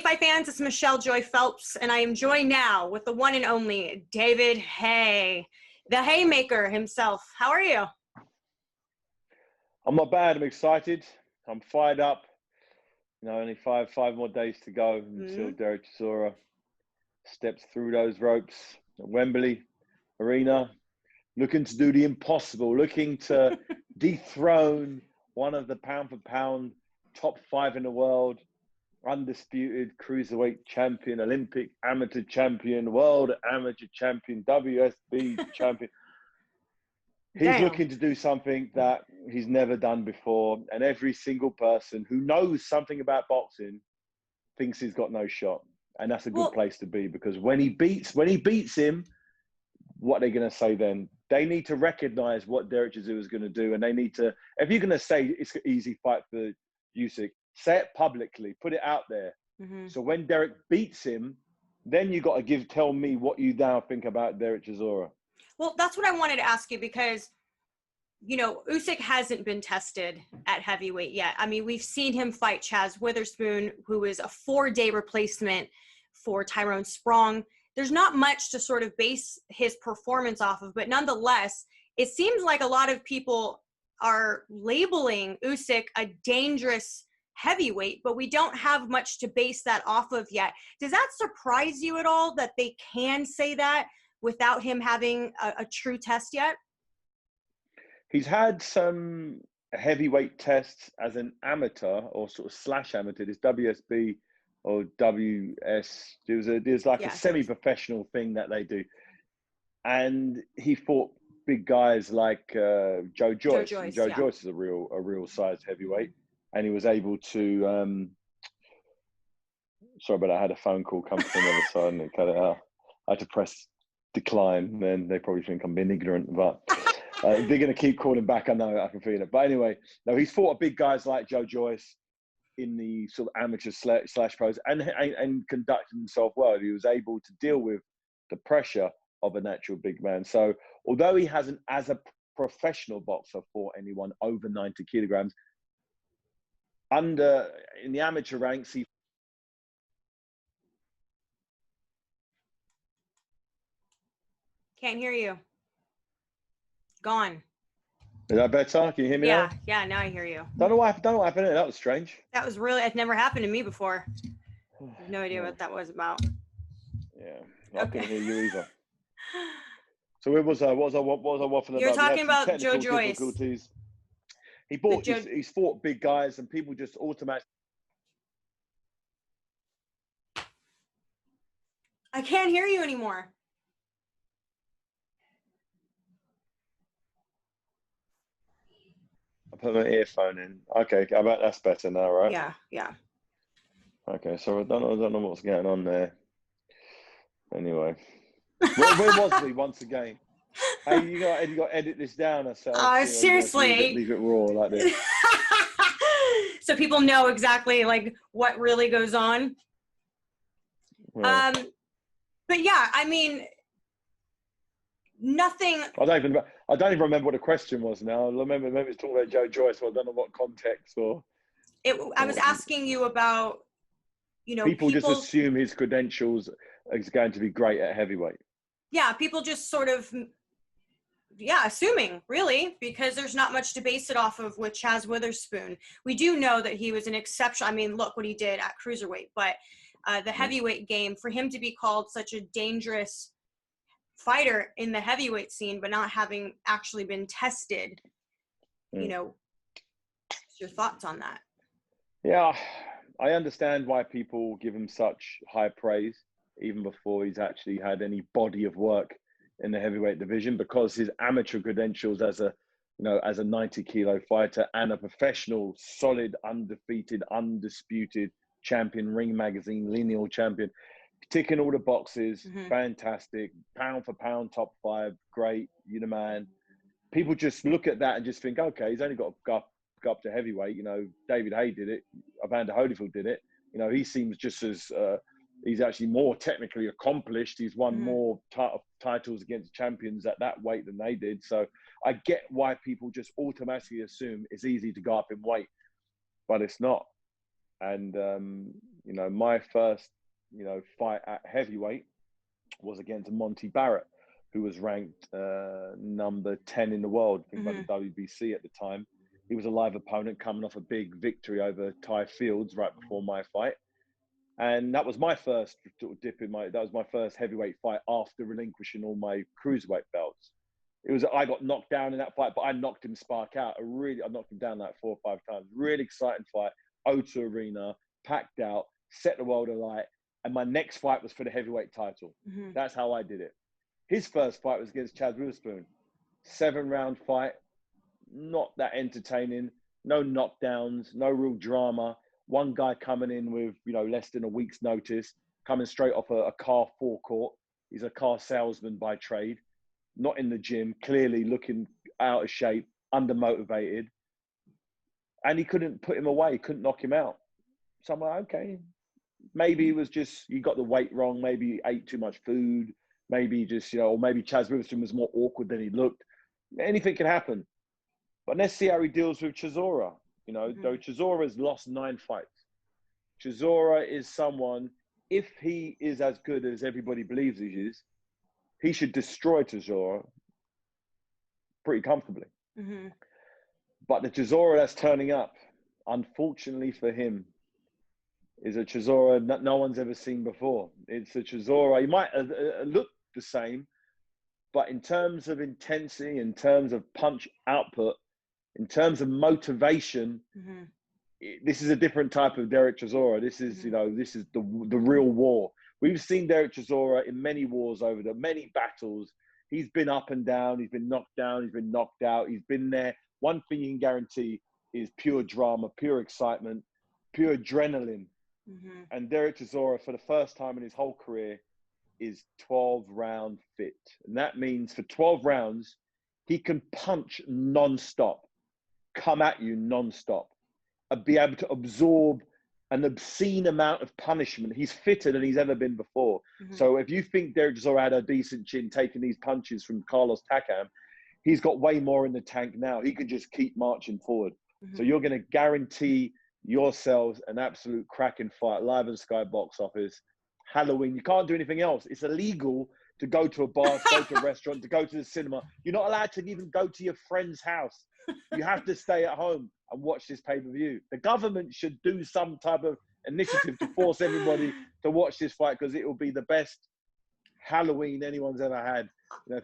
fight fans, it's Michelle Joy Phelps, and I am joined now with the one and only David Haye, the Haymaker himself. How are you? I'm not bad. I'm excited. I'm fired up. You know, only five more days to go until Derek Chisora steps through those ropes at Wembley Arena, looking to do the impossible, looking to dethrone one of the pound-for-pound top 5 in the world, undisputed cruiserweight champion, Olympic amateur champion, world amateur champion, WSB champion. He's looking to do something that he's never done before, and every single person who knows something about boxing thinks he's got no shot, and that's a good place to be, because when he beats him, what are they going to say then? They need to recognize what Derek Chisora is going to do, and they need to. If you're going to say it's an easy fight for Usyk, say it publicly, put it out there. So when Derek beats him, then you got to tell me what you now think about Derek Chisora. Well, that's what I wanted to ask you, because, you know, Usyk hasn't been tested at heavyweight yet. I mean, we've seen him fight Chaz Witherspoon, who is a 4-day replacement for Tyrone Sprong. There's not much to sort of base his performance off of, but nonetheless, it seems like a lot of people are labeling Usyk a dangerous heavyweight, but we don't have much to base that off of yet. Does that surprise you at all that they can say that without him having a true test yet? He's had some heavyweight tests as an amateur or sort of slash amateur. This WSB or WS, there's like a semi-professional thing that they do. And he fought big guys like Joe Joyce. Joe Joyce is a real size heavyweight. And he was able to, sorry, but I had a phone call come from the other side and it cut it out. I had to press decline, then they probably think I'm being ignorant, but they're going to keep calling back. I know, I can feel it. But anyway, no, he's fought big guys like Joe Joyce in the sort of amateur slash pros and conducted himself well. He was able to deal with the pressure of a natural big man. So although he hasn't, as a professional boxer, fought anyone over 90 kilograms, in the amateur ranks, he Can't hear you. Gone. Is that better? Can you hear me now? Yeah, now I hear you. Don't know what happened there. That was strange. That was really, it never happened to me before. I have no idea what that was about. Yeah, I couldn't hear you either. So what was I waffling about? You're talking about Joe Joyce. He's fought big guys, and people just automatically. I can't hear you anymore. I put my earphone in. Okay, I bet that's better now, right? Yeah. Okay, so I don't know what's going on there. Anyway, where was we once again? Hey, you got to edit this down. Seriously, leave it raw like this, so people know exactly like what really goes on. Yeah. But yeah, I mean, nothing. I don't even remember what the question was now. I remember it's talking about Joe Joyce, so I don't know what context or. I was asking you about, you know, people just assume his credentials is going to be great at heavyweight. Yeah, people just sort of, assuming, really, because there's not much to base it off of with Chaz Witherspoon. We do know that he was an exception. I mean, look what he did at cruiserweight, but the heavyweight game, for him to be called such a dangerous fighter in the heavyweight scene, but not having actually been tested, you know, what's your thoughts on that? Yeah, I understand why people give him such high praise, even before he's actually had any body of work in the heavyweight division, because his amateur credentials as a 90-kilo fighter and a professional, solid, undefeated, undisputed champion, Ring Magazine lineal champion, ticking all the boxes, fantastic, pound for pound, top 5, great, you the man. People just look at that and just think, okay, he's only got to go up to heavyweight. You know, David Haye did it, Evander Holyfield did it. You know, he seems just as, he's actually more technically accomplished. He's won more titles against champions at that weight than they did. So I get why people just automatically assume it's easy to go up in weight, but it's not. And, You know, my first, fight at heavyweight was against Monty Barrett, who was ranked number 10 in the world, I think, by the WBC at the time. He was a live opponent coming off a big victory over Ty Fields right before my fight. And that was my first sort of that was my first heavyweight fight after relinquishing all my cruiserweight belts. I got knocked down in that fight, but I knocked him spark out. I knocked him down like 4 or 5 times. Really exciting fight. O2 Arena, packed out, set the world alight. And my next fight was for the heavyweight title. That's how I did it. His first fight was against Chaz Witherspoon. 7-round fight, not that entertaining, no knockdowns, no real drama. One guy coming in with, less than a week's notice, coming straight off a car forecourt. He's a car salesman by trade, not in the gym, clearly looking out of shape, undermotivated. And he couldn't put him away, couldn't knock him out. So I'm like, okay, maybe it was just, you got the weight wrong. Maybe he ate too much food. Maybe just, or maybe Chaz Witherspoon was more awkward than he looked. Anything can happen. But let's see how he deals with Chisora. Though Chisora has lost 9 fights. Chisora is someone, if he is as good as everybody believes he is, he should destroy Chisora pretty comfortably. But the Chisora that's turning up, unfortunately for him, is a Chisora that no one's ever seen before. It's a Chisora, he might look the same, but in terms of intensity, in terms of punch output, in terms of motivation, this is a different type of Derek Chisora. This is, this is the real war. We've seen Derek Chisora in many wars over the many battles. He's been up and down. He's been knocked down. He's been knocked out. He's been there. One thing you can guarantee is pure drama, pure excitement, pure adrenaline. And Derek Chisora, for the first time in his whole career, is 12-round fit. And that means for 12 rounds, he can punch non-stop, come at you non-stop, and be able to absorb an obscene amount of punishment. He's fitter than he's ever been before. So if you think Derek Chisora had a decent chin taking these punches from Carlos Takam, he's got way more in the tank now. He can just keep marching forward. So you're going to guarantee yourselves an absolute cracking fight live on Sky Box Office. Halloween, you can't do anything else. It's illegal to go to a bar, to go to a restaurant, to go to the cinema. You're not allowed to even go to your friend's house. You have to stay at home and watch this pay-per-view. The government should do some type of initiative to force everybody to watch this fight, because it will be the best Halloween anyone's ever had.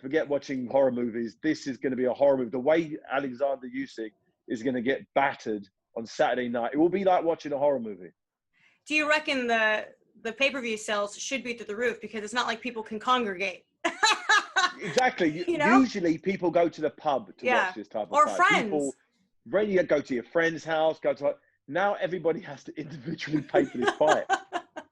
Forget watching horror movies. This is going to be a horror movie. The way Oleksandr Usyk is going to get battered on Saturday night, it will be like watching a horror movie. Do you reckon the pay-per-view sales should be through the roof, because it's not like people can congregate? Exactly. Usually people go to the pub to watch this type of or fight. Friends. You go to your friend's house, now everybody has to individually pay for this fight.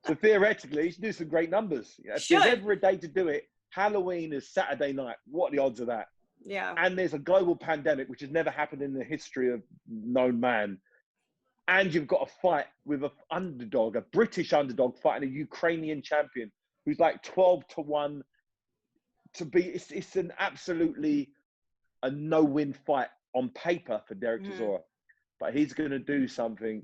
So theoretically, you should do some great numbers. If there's ever a day to do it, Halloween is Saturday night. What are the odds of that? Yeah. And there's a global pandemic, which has never happened in the history of known man. And you've got a fight with an underdog, a British underdog fighting a Ukrainian champion who's like 12-1 to be. It's an absolutely a no-win fight on paper for Derek Chisora, but he's going to do something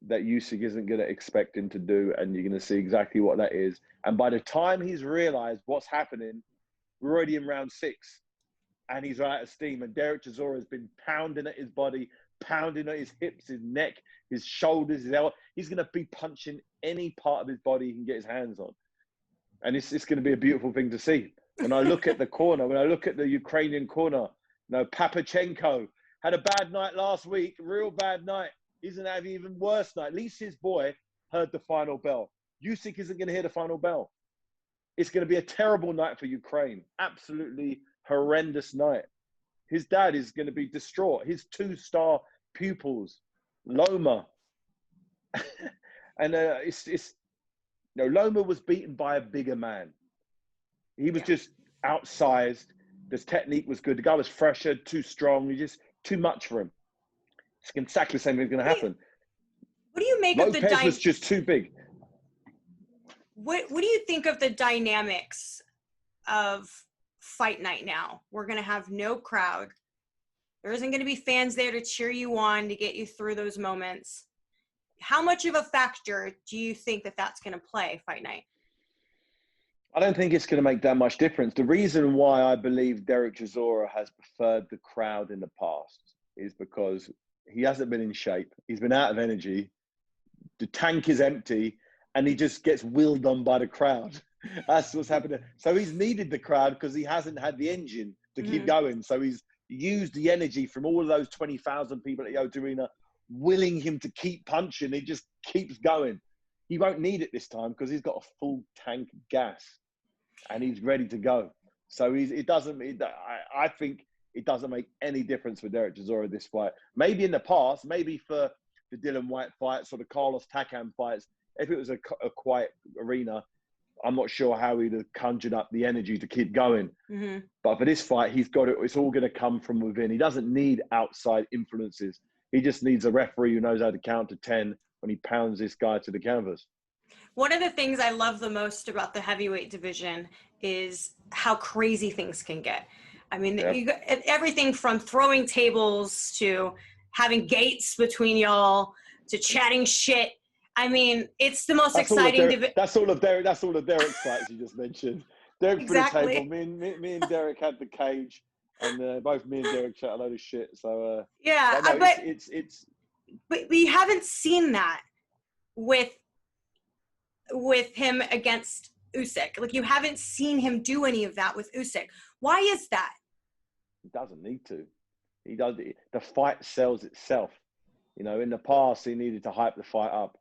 that Usyk isn't going to expect him to do, and you're going to see exactly what that is. And by the time he's realised what's happening, we're already in round 6, and he's out of steam. And Derek Chisora has been pounding at his body, pounding at his hips, his neck, his shoulders, his elbow. He's going to be punching any part of his body he can get his hands on. And it's going to be a beautiful thing to see. When I look at the corner, when I look at the Ukrainian corner, Papachenko had a bad night last week, real bad night. He's going to have an even worse night. At least his boy heard the final bell. Usyk isn't going to hear the final bell. It's going to be a terrible night for Ukraine. Absolutely horrendous night. His dad is going to be distraught. His 2-star pupils, Loma. And Loma was beaten by a bigger man. He was just outsized. His technique was good. The guy was fresher, too strong. He's just too much for him. It's exactly the same thing going to happen. What do you make of the Lopez was just too big. What do you think of the dynamics of fight night now? We're going to have no crowd. There isn't going to be fans there to cheer you on, to get you through those moments. how much of a factor do you think that that's going to play fight night? I don't think it's going to make that much difference. The reason why I believe Derek Chisora has preferred the crowd in the past is because he hasn't been in shape. He's been out of energy. The tank is empty, and he just gets wheeled on by the crowd. That's what's happening. So he's needed the crowd because he hasn't had the engine to keep going. So he's used the energy from all of those 20,000 people at the O2 Arena, willing him to keep punching. He just keeps going. He won't need it this time because he's got a full tank of gas and he's ready to go. So I think it doesn't make any difference for Derek Chisora this fight. Maybe in the past, maybe for the Dillian Whyte fights or the Carlos Takam fights, if it was a quiet arena, I'm not sure how he'd have conjured up the energy to keep going. But for this fight, he's got it. It's all going to come from within. He doesn't need outside influences. He just needs a referee who knows how to count to 10 when he pounds this guy to the canvas. One of the things I love the most about the heavyweight division is how crazy things can get. I mean, you got everything from throwing tables to having gates between y'all to chatting shit. I mean, it's the most exciting division. That's all of Derek's fights you just mentioned. Derek for the table. Me and Derek had the cage, and both me and Derek chat a load of shit. So but we haven't seen that with him against Usyk. Like, you haven't seen him do any of that with Usyk. Why is that? He doesn't need to. He does. The fight sells itself. You know, in the past, he needed to hype the fight up.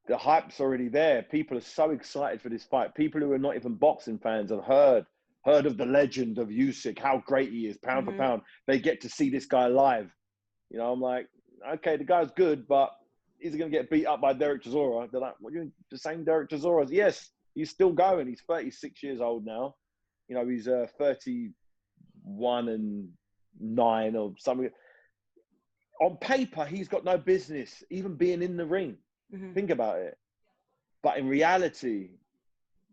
The hype's already there. People are so excited for this fight. People who are not even boxing fans have heard of the legend of Usyk, how great he is, pound for pound. They get to see this guy live. You know, I'm like, okay, the guy's good, but is he going to get beat up by Derek Chisora? They're like, what, you're the same Derek Chisora? Yes, he's still going. He's 36 years old now. You know, he's 31 and 9 or something. On paper, he's got no business even being in the ring. Think about it. But in reality,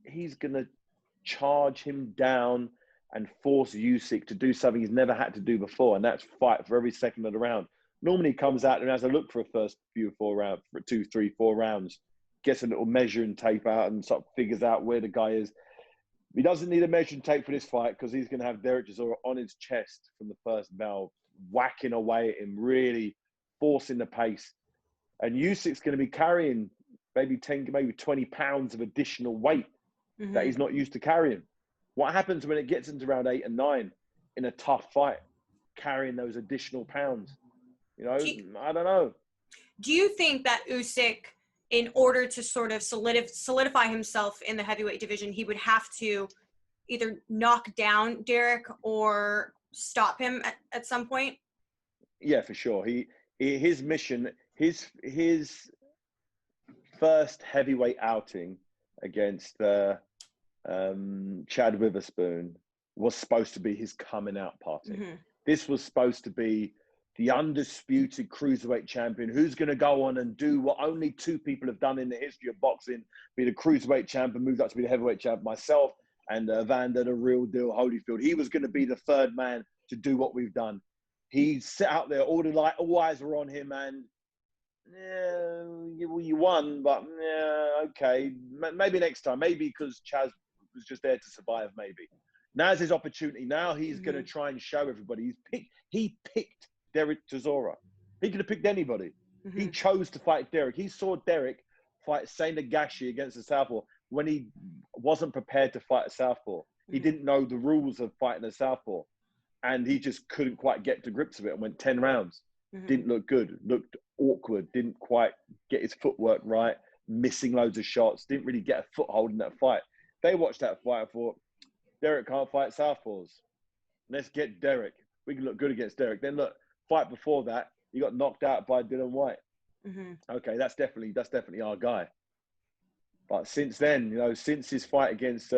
he's going to charge him down and force Usyk to do something he's never had to do before, and that's fight for every second of the round. Normally he comes out and has a look for a first 4 rounds, gets a little measuring tape out and sort of figures out where the guy is. He doesn't need a measuring tape for this fight because he's going to have Derek Chisora on his chest from the first bell, whacking away at him, really forcing the pace. And Usyk's going to be carrying maybe 20 pounds of additional weight that he's not used to carrying. What happens when it gets into round 8 and 9 in a tough fight, carrying those additional pounds? You know, I don't know. Do you think that Usyk, in order to sort of solidify himself in the heavyweight division, he would have to either knock down Derek or stop him at some point? Yeah, for sure. His mission, his first heavyweight outing against Chad Witherspoon was supposed to be his coming out party. This was supposed to be the undisputed cruiserweight champion who's going to go on and do what only 2 people have done in the history of boxing, be the cruiserweight champion, moved up to be the heavyweight champion, myself and Vander, the real deal Holyfield. He was going to be the third man to do what we've done. He sat out there, all eyes were on him, and you won, but okay, maybe next time, maybe because Chaz was just there to survive, maybe. Now's his opportunity. Now he's going to try and show everybody. He picked Derek Chisora. He could have picked anybody. He chose to fight Derek. He saw Derek fight Saint Nagashi against the Southpaw when he wasn't prepared to fight a Southpaw. He didn't know the rules of fighting a Southpaw. And he just couldn't quite get to grips with it and went 10 rounds. Didn't look good, looked awkward, didn't quite get his footwork right, missing loads of shots, didn't really get a foothold in that fight. They watched that fight and thought, Derek can't fight Southpaws. Let's get Derek. We can look good against Derek. Then look, fight before that, he got knocked out by Dillian Whyte. Okay, that's definitely our guy. But since then, you know, since his fight against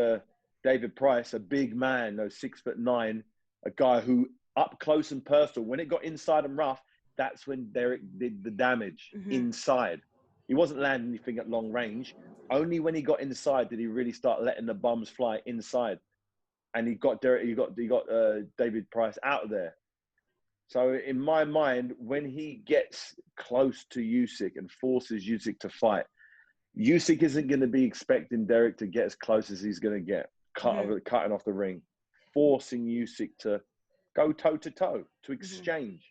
David Price, a big man, 6'9", a guy who up close and personal, when it got inside and rough, that's when Derek did the damage inside. He wasn't landing anything at long range. Only when he got inside did he really start letting the bums fly inside. And he got David Price out of there. So in my mind, when he gets close to Usyk and forces Usyk to fight. Usyk isn't going to be expecting Derek to get as close as he's going to get, cutting off the ring, forcing Usyk to go toe-to-toe, to exchange.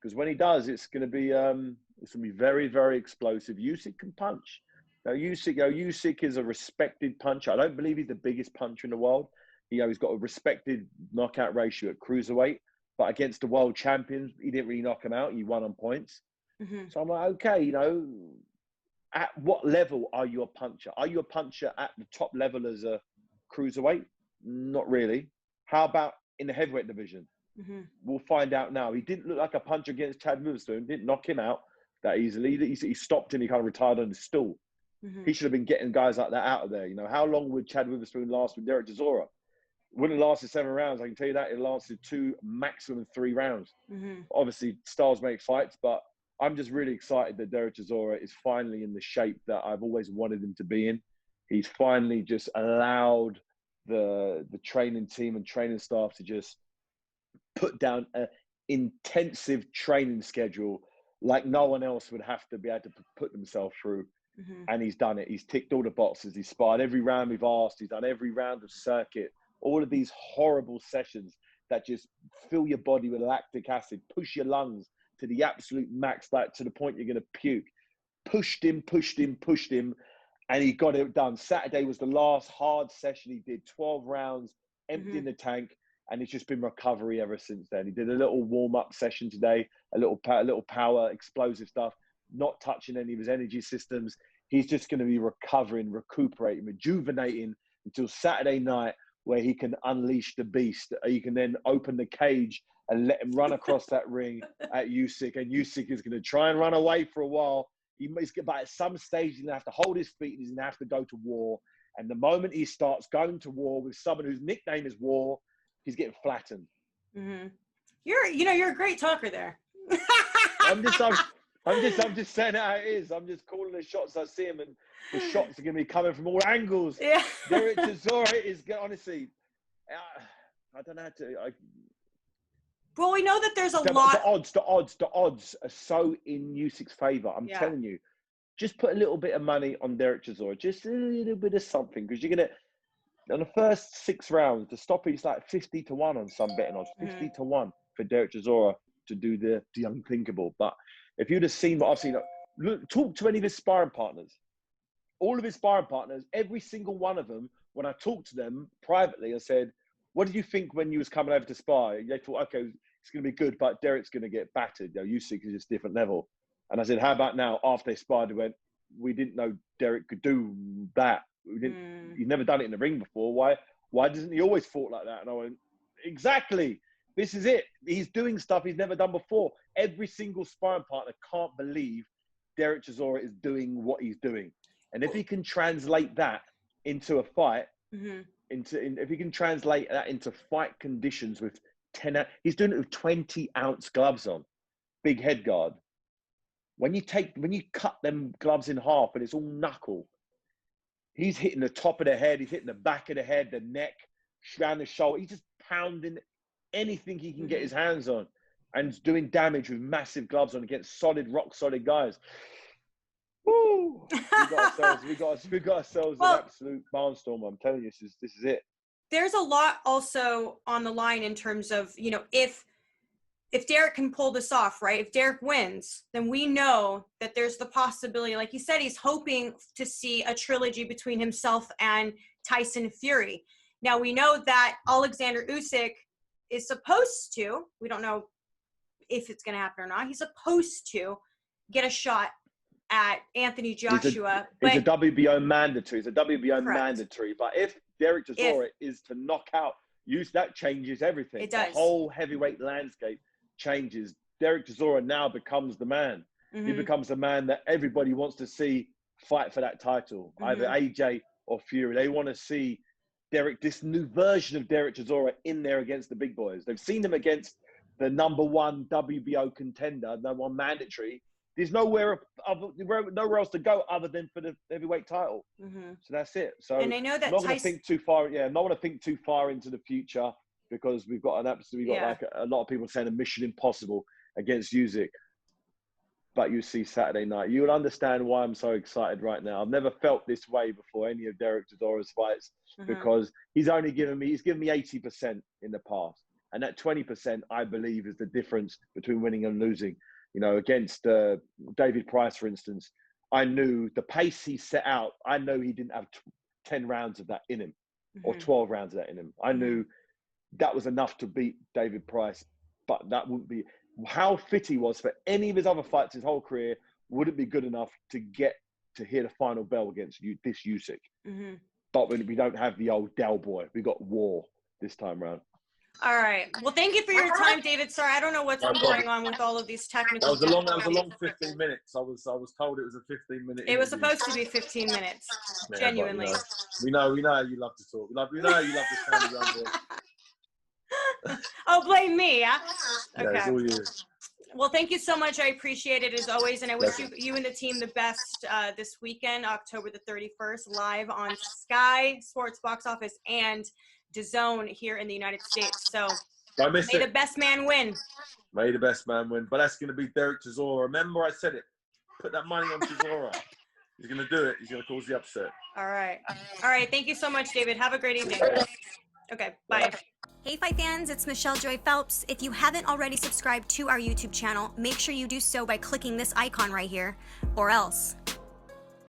Because when he does, it's going to be very, very explosive. Usyk can punch. Now, Usyk is a respected puncher. I don't believe he's the biggest puncher in the world. He's got a respected knockout ratio at cruiserweight. But against the world champions, he didn't really knock him out. He won on points. So I'm like, okay, at what level are you a puncher? Are you a puncher at the top level as a cruiserweight? Not really. How about in the heavyweight division? We'll find out now. He didn't look like a puncher against Chad Witherspoon. Didn't knock him out that easily. He stopped him. He kind of retired on the stool. He should have been getting guys like that out of there. How long would Chad Witherspoon last with Derek Chisora? Wouldn't have lasted 7 rounds. I can tell you that. It lasted 2, maximum 3 rounds. Obviously, styles make fights, but I'm just really excited that Derek Chisora is finally in the shape that I've always wanted him to be in. He's finally just allowed the training team and training staff to just put down an intensive training schedule like no one else would have to be able to put themselves through. And he's done it. He's ticked all the boxes. He's sparred every round we've asked. He's done every round of circuit. All of these horrible sessions that just fill your body with lactic acid, push your lungs to the absolute max, like to the point you're going to puke. Pushed him, and he got it done. Saturday was the last hard session he did, 12 rounds, emptying the tank, and it's just been recovery ever since then. He did a little warm-up session today, a little power, explosive stuff, not touching any of his energy systems. He's just going to be recovering, recuperating, rejuvenating until Saturday night, where he can unleash the beast. He can then open the cage and let him run across that ring at Usyk. And Usyk is going to try and run away for a while. But at some stage, he's going to have to hold his feet and he's going to have to go to war. And the moment he starts going to war with someone whose nickname is War, he's getting flattened. You're a great talker there. I'm just saying how it is. I'm just calling the shots I see him, and the shots are going to be coming from all angles. Yeah. Derek Chisora is, honestly, I don't know how to. Well, we know that there's a lot. The odds are so in Usyk's favor. I'm telling you, just put a little bit of money on Derek Chisora, just a little bit of something, because you're going to, on the first 6 rounds, the stoppage like 50 to 1 on some betting odds, 50 to 1 for Derek Chisora to do the unthinkable. But if you'd have seen what I've seen, look, talk to any of his sparring partners. All of his sparring partners, every single one of them, when I talked to them privately, I said, what did you think when you was coming over to spar? They thought, okay, it's going to be good, but Derek's going to get battered. Usyk is just a different level. And I said, how about now? After they sparred, they went, we didn't know Derek could do that. He'd never done it in the ring before. Why doesn't he always fought like that? And I went, exactly. This is it. He's doing stuff he's never done before. Every single sparring partner can't believe Derek Chisora is doing what he's doing. And if he can translate that into a fight, if he can translate that into fight conditions with 10, he's doing it with 20-ounce gloves on, big head guard. When you cut them gloves in half and it's all knuckle, he's hitting the top of the head, he's hitting the back of the head, the neck, around the shoulder. He's just pounding anything he can get his hands on and doing damage with massive gloves on against rock solid guys. Woo! We got ourselves an absolute barnstorm. I'm telling you, this is it. There's a lot also on the line in terms of, if Derek can pull this off, right? If Derek wins, then we know that there's the possibility, like you said, he's hoping to see a trilogy between himself and Tyson Fury. Now we know that Oleksandr Usyk is supposed to, we don't know if it's going to happen or not, he's supposed to get a shot at Anthony Joshua. It's a WBO mandatory. It's a WBO mandatory. But if Derek Chisora is to knock out Usyk, that changes everything. It does. The whole heavyweight landscape changes. Derek Chisora now becomes the man. He becomes the man that everybody wants to see fight for that title, either AJ or Fury. They want to see this new version of Derek Chisora in there against the big boys. They've seen him against the #1 WBO contender, #1 mandatory. There's nowhere else to go other than for the heavyweight title. So that's it. So and I know that I'm not going to think too far. Yeah, I'm not going to think too far into the future, because we've got like a lot of people saying a mission impossible against Usyk. but you see Saturday night, you will understand why I'm so excited right now. I've never felt this way before any of Derek Chisora's fights, because he's given me 80% in the past. And that 20%, I believe, is the difference between winning and losing. You know, against David Price, for instance, I knew the pace he set out. I know he didn't have 10 rounds of that in him, or 12 rounds of that in him. I knew that was enough to beat David Price, but that wouldn't be how fit he was for any of his other fights his whole career. Wouldn't be good enough to get to hear the final bell against this Usyk. But we don't have the old Del boy. We got War this time around. All right. Well, thank you for your time, David. Sorry, I don't know what's been going on with all of these technical. That was a long 15 minutes. I was told it was a 15-minute. It was supposed to be 15 minutes. Yeah, genuinely. We know how you love to talk. We know how you love to stand around here. Oh, blame me, yeah? Okay. Yeah, it's all you. Well, thank you so much. I appreciate it as always, and I wish you and the team the best this weekend, October the 31st, live on Sky Sports Box Office and DAZN here in the United States. So may the best man win. May the best man win. But that's going to be Derek Chisora. Remember I said it. Put that money on Chisora. He's going to do it. He's going to cause the upset. All right. All right. Thank you so much, David. Have a great evening. Okay. Bye. Hey, Fight fans. It's Michelle Joy Phelps. If you haven't already subscribed to our YouTube channel, make sure you do so by clicking this icon right here, or else